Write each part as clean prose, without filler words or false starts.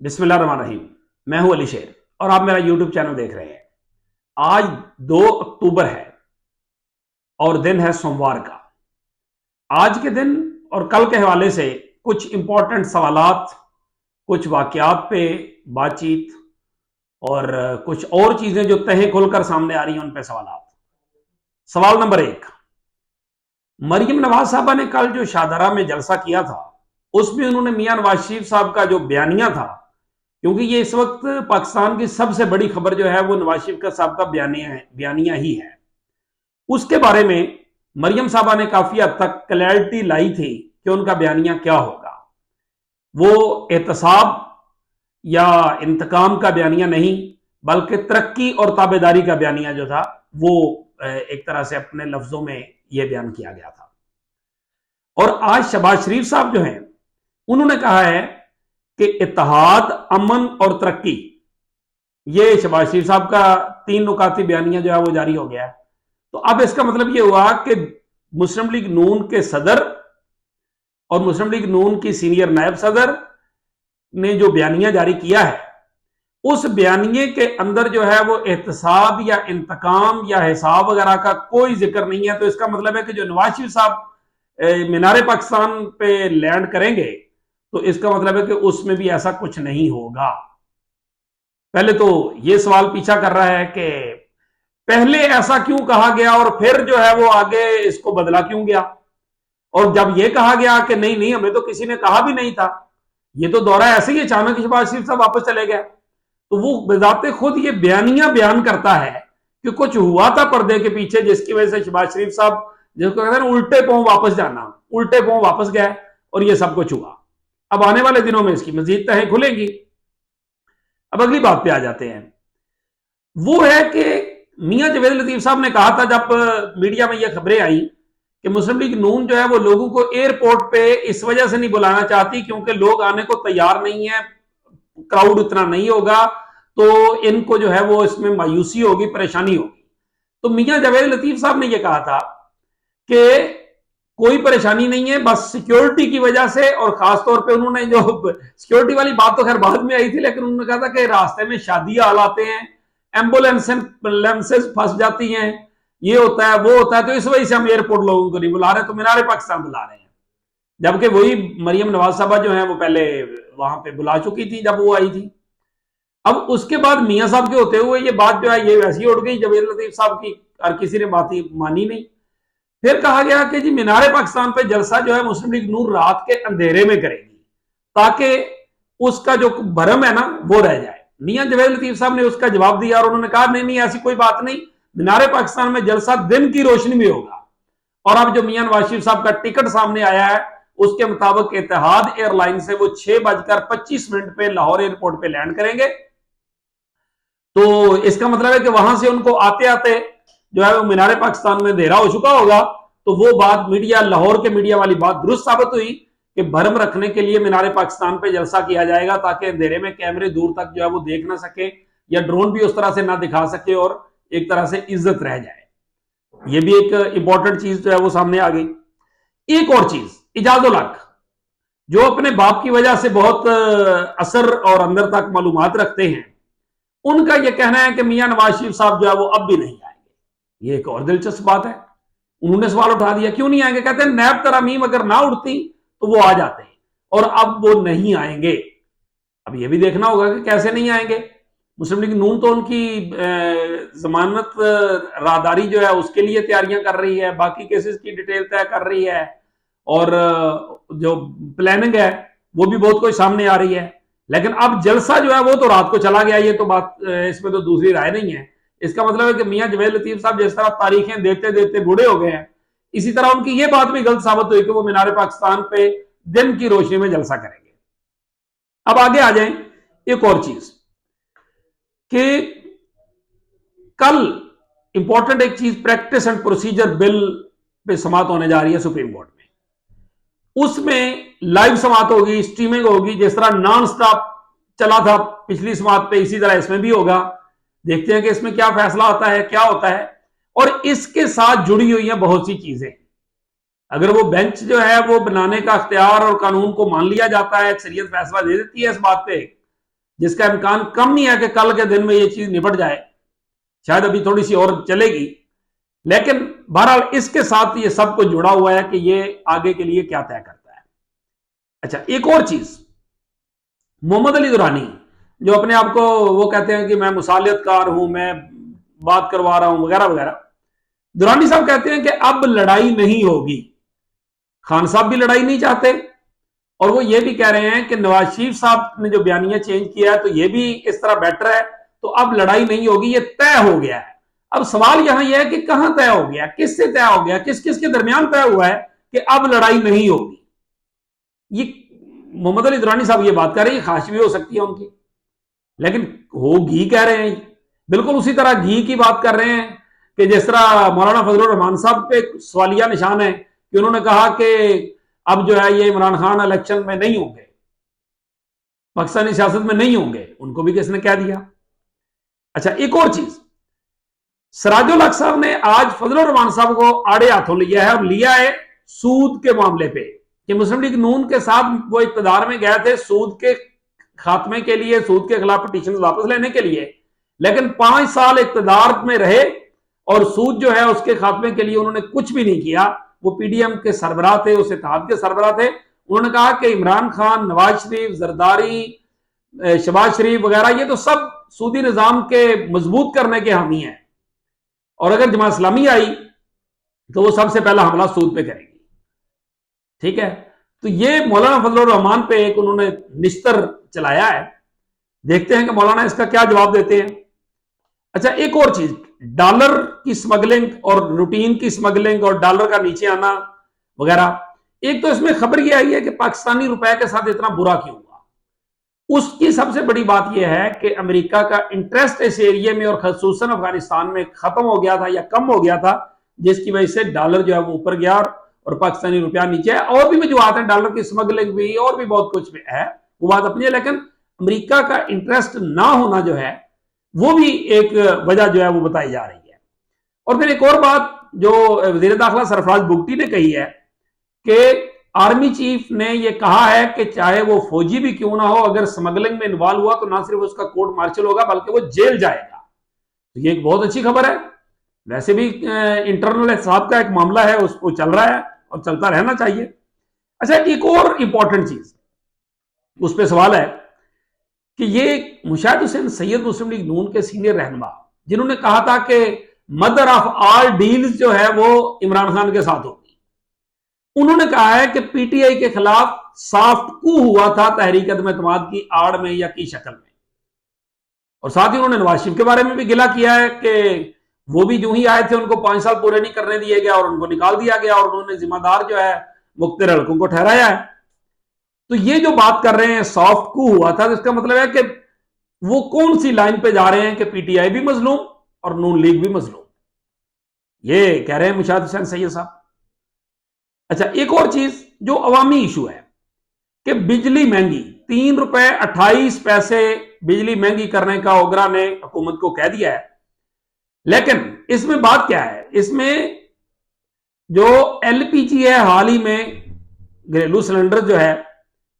بسم اللہ الرحمن الرحیم۔ میں ہوں علی شیر اور آپ میرا یوٹیوب چینل دیکھ رہے ہیں۔ آج 2 اکتوبر ہے اور دن ہے سوموار کا۔ آج کے دن اور کل کے حوالے سے کچھ امپورٹنٹ سوالات، کچھ واقعات پہ بات چیت اور کچھ اور چیزیں جو تہیں کھل کر سامنے آ رہی ہیں ان پہ سوالات۔ سوال نمبر 1، مریم نواز صاحبہ نے کل جو شاہدرہ میں جلسہ کیا تھا اس میں انہوں نے میاں نواز شریف صاحب کا جو بیانیہ تھا، کیونکہ یہ اس وقت پاکستان کی سب سے بڑی خبر جو ہے وہ نواز شریف صاحب کا بیانیہ ہی ہے، اس کے بارے میں مریم صاحبہ نے کافی حد تک کلیئرٹی لائی تھی کہ ان کا بیانیہ کیا ہوگا۔ وہ احتساب یا انتقام کا بیانیہ نہیں بلکہ ترقی اور تابعداری کا بیانیہ جو تھا وہ ایک طرح سے اپنے لفظوں میں یہ بیان کیا گیا تھا۔ اور آج شہباز شریف صاحب جو ہیں انہوں نے کہا ہے کہ اتحاد، امن اور ترقی، یہ شہباز شریف صاحب کا 3 نکاتی بیانیہ جو ہے وہ جاری ہو گیا ہے۔ تو اب اس کا مطلب یہ ہوا کہ مسلم لیگ نون کے صدر اور مسلم لیگ نون کی سینئر نائب صدر نے جو بیانیہ جاری کیا ہے اس بیانیے کے اندر جو ہے وہ احتساب یا انتقام یا حساب وغیرہ کا کوئی ذکر نہیں ہے۔ تو اس کا مطلب ہے کہ جو نواز شریف صاحب مینار پاکستان پہ لینڈ کریں گے تو اس کا مطلب ہے کہ اس میں بھی ایسا کچھ نہیں ہوگا۔ پہلے تو یہ سوال پیچھا کر رہا ہے کہ پہلے ایسا کیوں کہا گیا اور پھر جو ہے وہ آگے اس کو بدلا کیوں گیا، اور جب یہ کہا گیا کہ نہیں ہمیں تو کسی نے کہا بھی نہیں تھا، یہ تو دورہ ایسے ہی اچانک شہباز شریف صاحب واپس چلے گئے، تو وہ بذات خود یہ بیانیہ بیان کرتا ہے کہ کچھ ہوا تھا پردے کے پیچھے جس کی وجہ سے شہباز شریف صاحب جس کو کہتے ہیں الٹے پاؤں واپس جانا، الٹے پاؤں واپس گئے اور یہ سب کچھ ہوا۔ اب آنے والے دنوں میں اس کی مزید تہیں کھلیں گی۔ اب اگلی بات پہ آ جاتے ہیں، وہ ہے کہ میاں جوید لطیف صاحب نے کہا تھا جب میڈیا میں یہ خبریں آئیں کہ مسلم لیگ نون جو ہے وہ لوگوں کو ایئرپورٹ پہ اس وجہ سے نہیں بلانا چاہتی کیونکہ لوگ آنے کو تیار نہیں ہیں، کراؤڈ اتنا نہیں ہوگا تو ان کو جو ہے وہ اس میں مایوسی ہوگی، پریشانی ہوگی۔ تو میاں جوید لطیف صاحب نے یہ کہا تھا کہ کوئی پریشانی نہیں ہے، بس سیکیورٹی کی وجہ سے، اور خاص طور پہ انہوں نے جو سیکیورٹی والی بات تو خیر بعد میں آئی تھی لیکن انہوں نے کہا تھا کہ راستے میں شادی حال آتے ہیں، ایمبولینسز پھنس جاتی ہیں، یہ ہوتا ہے وہ ہوتا ہے، تو اس وجہ سے ہم ایئرپورٹ لوگوں کو نہیں بلا رہے، تو مینار پاکستان بلا رہے ہیں۔ جبکہ وہی مریم نواز صاحبہ جو ہیں وہ پہلے وہاں پہ بلا چکی تھی جب وہ آئی تھی۔ اب اس کے بعد میاں صاحب کے ہوتے ہوئے یہ بات جو ہے یہ ویسی اڑ گئی جوید لطیف صاحب کی، اور کسی نے بات مانی نہیں۔ پھر کہا گیا کہ جی مینار پاکستان پہ جلسہ جو ہے مسلم لیگ نون رات کے اندھیرے میں کرے گی تاکہ اس کا جو بھرم ہے نا وہ رہ جائے۔ میاں جوید لطیف صاحب نے اس کا جواب دیا اور انہوں نے کہا نہیں ایسی کوئی بات نہیں، مینار پاکستان میں جلسہ دن کی روشنی میں ہوگا۔ اور اب جو میاں نواز شریف صاحب کا ٹکٹ سامنے آیا ہے اس کے مطابق اتحاد ایئر لائن سے وہ 6:25 پہ لاہور ایئرپورٹ پہ لینڈ کریں گے۔ تو اس کا مطلب ہے کہ وہاں سے ان کو آتے آتے جو ہے وہ مینار پاکستان میں اندھیرا ہو چکا ہوگا۔ تو وہ بات میڈیا، لاہور کے میڈیا والی بات درست ثابت ہوئی کہ بھرم رکھنے کے لیے مینار پاکستان پہ جلسہ کیا جائے گا تاکہ اندھیرے میں کیمرے دور تک جو ہے وہ دیکھ نہ سکے یا ڈرون بھی اس طرح سے نہ دکھا سکے اور ایک طرح سے عزت رہ جائے۔ یہ بھی ایک امپورٹنٹ چیز جو ہے وہ سامنے آ گئی۔ ایک اور چیز، اجاز الحق جو اپنے باپ کی وجہ سے بہت اثر اور اندر تک معلومات رکھتے ہیں، ان کا یہ کہنا ہے کہ میاں نواز شریف صاحب جو ہے وہ اب بھی نہیں آئیں گے۔ یہ ایک اور دلچسپ بات ہے، انہوں نے سوال اٹھا دیا کیوں نہیں آئیں گے؟ کہتے ہیں نیب ترامیم اگر نہ اٹھتی تو وہ آ جاتے ہیں اور اب وہ نہیں آئیں گے۔ اب یہ بھی دیکھنا ہوگا کہ کیسے نہیں آئیں گے۔ مسلم لیگ نون تو ان کی ضمانت راہداری جو ہے اس کے لیے تیاریاں کر رہی ہے، باقی کیسز کی ڈیٹیل طے کر رہی ہے، اور جو پلاننگ ہے وہ بھی بہت کوئی سامنے آ رہی ہے۔ لیکن اب جلسہ جو ہے وہ تو رات کو چلا گیا، یہ تو بات اس میں تو دوسری رائے نہیں ہے۔ اس کا مطلب ہے کہ میاں جوید لطیف صاحب جس طرح تاریخیں دیتے دیتے بوڑھے ہو گئے ہیں، اسی طرح ان کی یہ بات بھی غلط ثابت ہوئی کہ وہ مینار پاکستان پہ دن کی روشنی میں جلسہ کریں گے۔ اب آگے آ جائیں، ایک اور چیز کہ کل امپورٹنٹ ایک چیز پریکٹس اینڈ پروسیجر بل پہ سماعت ہونے جا رہی ہے سپریم کورٹ میں۔ اس میں لائیو سماعت ہوگی، سٹریمنگ ہوگی، جس طرح نان سٹاپ چلا تھا پچھلی سماعت پہ اسی طرح اس میں بھی ہوگا۔ دیکھتے ہیں کہ اس میں کیا فیصلہ ہوتا ہے، کیا ہوتا ہے۔ اور اس کے ساتھ جڑی ہوئی ہیں بہت سی چیزیں۔ اگر وہ بینچ جو ہے وہ بنانے کا اختیار اور قانون کو مان لیا جاتا ہے، اکثریت فیصلہ دے دیتی ہے اس بات پہ، جس کا امکان کم نہیں ہے کہ کل کے دن میں یہ چیز نپٹ جائے، شاید ابھی تھوڑی سی اور چلے گی، لیکن بہرحال اس کے ساتھ یہ سب کچھ جڑا ہوا ہے کہ یہ آگے کے لیے کیا طے کرتا ہے۔ اچھا، ایک اور چیز، محمد علی درانی جو اپنے آپ کو وہ کہتے ہیں کہ میں مصالحت کار ہوں، میں بات کروا رہا ہوں وغیرہ وغیرہ، درانی صاحب کہتے ہیں کہ اب لڑائی نہیں ہوگی، خان صاحب بھی لڑائی نہیں چاہتے، اور وہ یہ بھی کہہ رہے ہیں کہ نواز شریف صاحب نے جو بیانیہ چینج کیا ہے تو یہ بھی اس طرح بیٹر ہے، تو اب لڑائی نہیں ہوگی، یہ طے ہو گیا ہے۔ اب سوال یہاں یہ ہے کہ کہاں طے ہو گیا، کس سے طے ہو گیا، کس کس کے درمیان طے ہوا ہے کہ اب لڑائی نہیں ہوگی؟ یہ محمد علی درانی صاحب یہ بات کر رہے ہیں، خواہش بھی ہو سکتی ہے ان کی، لیکن وہ گھی کہہ رہے ہیں، بالکل اسی طرح گھی کی بات کر رہے ہیں کہ جس طرح مولانا فضل الرحمان صاحب پہ سوالیہ نشان ہے کہ انہوں نے کہا کہ اب جو ہے یہ عمران خان الیکشن میں نہیں ہوں گے، پاکستانی سیاست میں نہیں ہوں گے، ان کو بھی کس نے کہہ دیا۔ اچھا، ایک اور چیز، سراج الحق صاحب نے آج فضل الرحمان صاحب کو آڑے ہاتھوں لیا ہے، اور لیا ہے سود کے معاملے پہ، کہ مسلم لیگ نون کے ساتھ وہ اقتدار میں گئے تھے سود کے خاتمے کے لیے، سود کے خلاف پٹیشن واپس لینے کے لیے، لیکن 5 سال اقتدار میں رہے اور سود جو ہے اس کے خاتمے کے لیے انہوں نے کچھ بھی نہیں کیا۔ وہ پی ڈی ایم کے سربراہ تھے، اس اتحاد کے سربراہ تھے، انہوں نے کہا کہ عمران خان، نواز شریف، زرداری، شہباز شریف وغیرہ یہ تو سب سودی نظام کے مضبوط کرنے کے حامی ہیں، اور اگر جماعت اسلامی آئی تو وہ سب سے پہلا حملہ سود پہ کرے گی۔ ٹھیک ہے، تو یہ مولانا فضل الرحمان پہ ایک انہوں نے نشتر چلایا ہے، دیکھتے ہیں کہ مولانا اس کا کیا جواب دیتے ہیں۔ اچھا، ایک اور چیز، ڈالر کی سمگلنگ اور روٹین کی سمگلنگ اور ڈالر کا نیچے آنا وغیرہ، ایک تو اس میں خبر یہ آئی ہے کہ پاکستانی روپے کے ساتھ اتنا برا کیوں ہوا۔ اس کی سب سے بڑی بات یہ ہے کہ امریکہ کا انٹرسٹ اس ایریے میں اور خصوصاً افغانستان میں ختم ہو گیا تھا یا کم ہو گیا تھا، جس کی وجہ سے ڈالر جو ہے وہ اوپر گیا اور پاکستانی روپیہ نیچے ہے۔ اور بھی وجوہات ہیں، ڈالر کی سمگلنگ بھی اور بھی بہت کچھ بھی ہے، وہ بات اپنی ہے، لیکن امریکہ کا انٹرسٹ نہ ہونا جو ہے وہ بھی ایک وجہ جو ہے وہ بتائی جا رہی ہے۔ اور پھر ایک اور بات جو وزیر داخلہ سرفراز بگٹی نے کہی ہے کہ آرمی چیف نے یہ کہا ہے کہ چاہے وہ فوجی بھی کیوں نہ ہو، اگر سمگلنگ میں انوالو ہوا تو نہ صرف اس کا کورٹ مارشل ہوگا بلکہ وہ جیل جائے گا۔ تو یہ ایک بہت اچھی خبر ہے، ویسے بھی انٹرنل احتساب کا ایک معاملہ ہے، اس کو چل رہا ہے اور چلتا رہنا چاہیے۔ اچھا، ایک اور امپورٹنٹ چیز اس پہ سوال ہے کہ یہ مشاہد حسین سید مسلم لیگ نون کے سینئر رہنما جنہوں نے کہا تھا کہ مدر آف آل ڈیلز جو ہے وہ عمران خان کے ساتھ ہوگی، انہوں نے کہا ہے کہ پی ٹی آئی کے خلاف سافٹ کو ہوا تھا تحریک عدم اعتماد کی آڑ میں یا کی شکل میں، اور ساتھ ہی انہوں نے نواز شریف کے بارے میں بھی گلہ کیا ہے کہ وہ بھی جو ہی آئے تھے ان کو 5 سال پورے نہیں کرنے دیے گیا اور ان کو نکال دیا گیا، اور انہوں نے ذمہ دار جو ہے مختار حلقوں کو ٹھہرایا ہے۔ تو یہ جو بات کر رہے ہیں سافٹ کو ہوا تھا، اس کا مطلب ہے کہ وہ کون سی لائن پہ جا رہے ہیں کہ پی ٹی آئی بھی مظلوم اور نون لیگ بھی مظلوم، یہ کہہ رہے ہیں مشاہد حسین سید صاحب۔ اچھا، ایک اور چیز جو عوامی ایشو ہے کہ بجلی مہنگی، 3 روپے 28 پیسے بجلی مہنگی کرنے کا اوگرا نے حکومت کو کہہ دیا ہے، لیکن اس میں بات کیا ہے، اس میں جو ایل پی جی ہے، حال ہی میں گھریلو سلنڈر جو ہے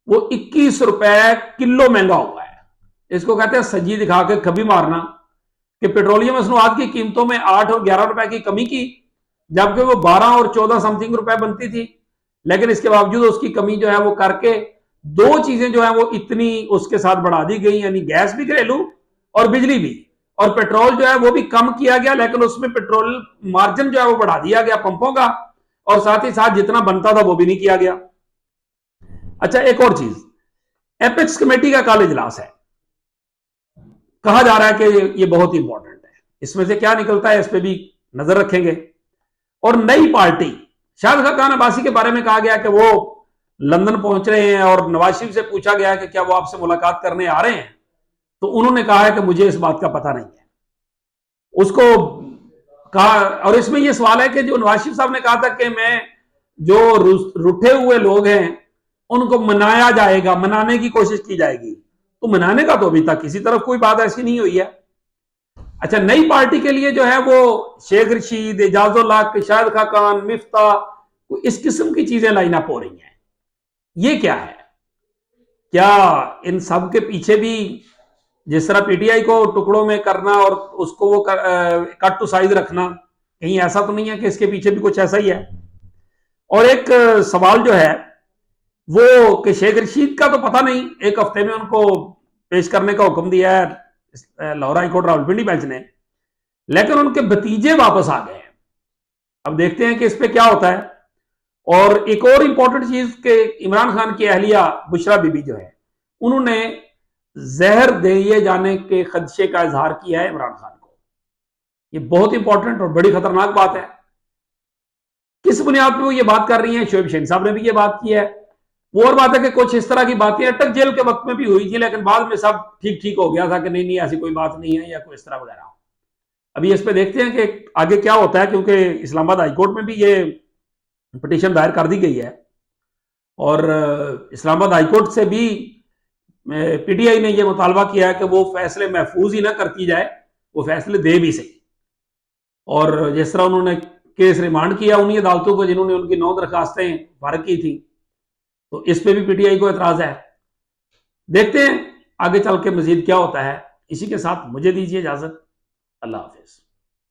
وہ 21 روپے کلو مہنگا ہوا ہے۔ اس کو کہتے ہیں سجی دکھا کے کبھی مارنا، کہ پیٹرولیم مصنوعات کی قیمتوں میں 8 اور 11 روپے کی کمی کی، جبکہ وہ 12 اور 14 سم تھنگ روپے بنتی تھی، لیکن اس کے باوجود اس کی کمی جو ہے وہ کر کے 2 چیزیں جو ہیں وہ اتنی اس کے ساتھ بڑھا دی گئی، یعنی گیس بھی گھریلو اور بجلی بھی، اور پیٹرول جو ہے وہ بھی کم کیا گیا، لیکن اس میں پیٹرول مارجن جو ہے وہ بڑھا دیا گیا پمپوں کا، اور ساتھ ہی ساتھ جتنا بنتا تھا وہ بھی نہیں کیا گیا۔ اچھا، ایک اور چیز، ایپکس کمیٹی کا کل اجلاس ہے، کہا جا رہا ہے کہ یہ بہت امپورٹنٹ ہے، اس میں سے کیا نکلتا ہے اس پہ بھی نظر رکھیں گے۔ اور نئی پارٹی، شاہد خاقان عباسی کے بارے میں کہا گیا کہ وہ لندن پہنچ رہے ہیں، اور نواز شریف سے پوچھا گیا کہ کیا وہ آپ سے ملاقات کرنے آ رہے ہیں، تو انہوں نے کہا ہے کہ مجھے اس بات کا پتہ نہیں ہے، اس کو کہا۔ اور اس میں یہ سوال ہے کہ جو نواز شریف صاحب نے کہا تھا کہ میں جو روٹھے ہوئے لوگ ہیں ان کو منایا جائے گا، منانے کی کوشش کی جائے گی، تو منانے کا تو ابھی تک کسی طرف کوئی بات ایسی نہیں ہوئی ہے۔ اچھا، نئی پارٹی کے لیے جو ہے وہ شیخ رشید، اعجاز الحق، شاہد خاقان، مفتاح، اس قسم کی چیزیں لائن اپ ہو رہی ہیں۔ یہ کیا ہے؟ کیا ان سب کے پیچھے بھی جس طرح پی ٹی آئی کو ٹکڑوں میں کرنا اور اس کو وہ کٹ ٹو سائز رکھنا، کہیں ایسا تو نہیں ہے کہ اس کے پیچھے بھی کچھ ایسا ہی ہے؟ اور ایک سوال جو ہے وہ کہ شیخ رشید کا تو پتہ نہیں، ایک ہفتے میں ان کو پیش کرنے کا حکم دیا ہے Lahore high court Rawalpindi bench نے، لیکن ان کے بھتیجے واپس آ گئے ہیں۔ اب دیکھتے ہیں کہ اس پہ کیا ہوتا ہے۔ اور ایک اور امپورٹنٹ چیز کہ عمران خان کی اہلیہ بشرا بی بی جو ہے، انہوں نے زہر دیے جانے کے خدشے کا اظہار کیا ہے عمران خان کو۔ یہ بہت امپورٹنٹ اور بڑی خطرناک بات ہے۔ کس بنیاد پہ وہ یہ بات کر رہی ہیں؟ شعیب شہین صاحب نے بھی یہ بات کی ہے۔ وہ اور بات ہے کہ کچھ اس طرح کی باتیں اٹک جیل کے وقت میں بھی ہوئی تھی، لیکن بعد میں سب ٹھیک ٹھیک ہو گیا تھا کہ نہیں ایسی کوئی بات نہیں ہے یا کوئی اس طرح وغیرہ۔ ابھی اس پہ دیکھتے ہیں کہ آگے کیا ہوتا ہے، کیونکہ اسلام آباد ہائی کورٹ میں بھی یہ پٹیشن دائر کر دی گئی ہے، اور اسلام آباد ہائی کورٹ سے بھی پی ٹی آئی نے یہ مطالبہ کیا ہے کہ وہ فیصلے محفوظ ہی نہ کرتی جائے، وہ فیصلے دے بھی صحیح۔ اور جس طرح انہوں نے کیس ریمانڈ کیا انہی عدالتوں کو جنہوں نے ان کی 9 درخواستیں فارغ کی تھیں، تو اس پہ بھی پی ٹی آئی کو اعتراض ہے۔ دیکھتے ہیں آگے چل کے مزید کیا ہوتا ہے۔ اسی کے ساتھ مجھے دیجیے اجازت، اللہ حافظ۔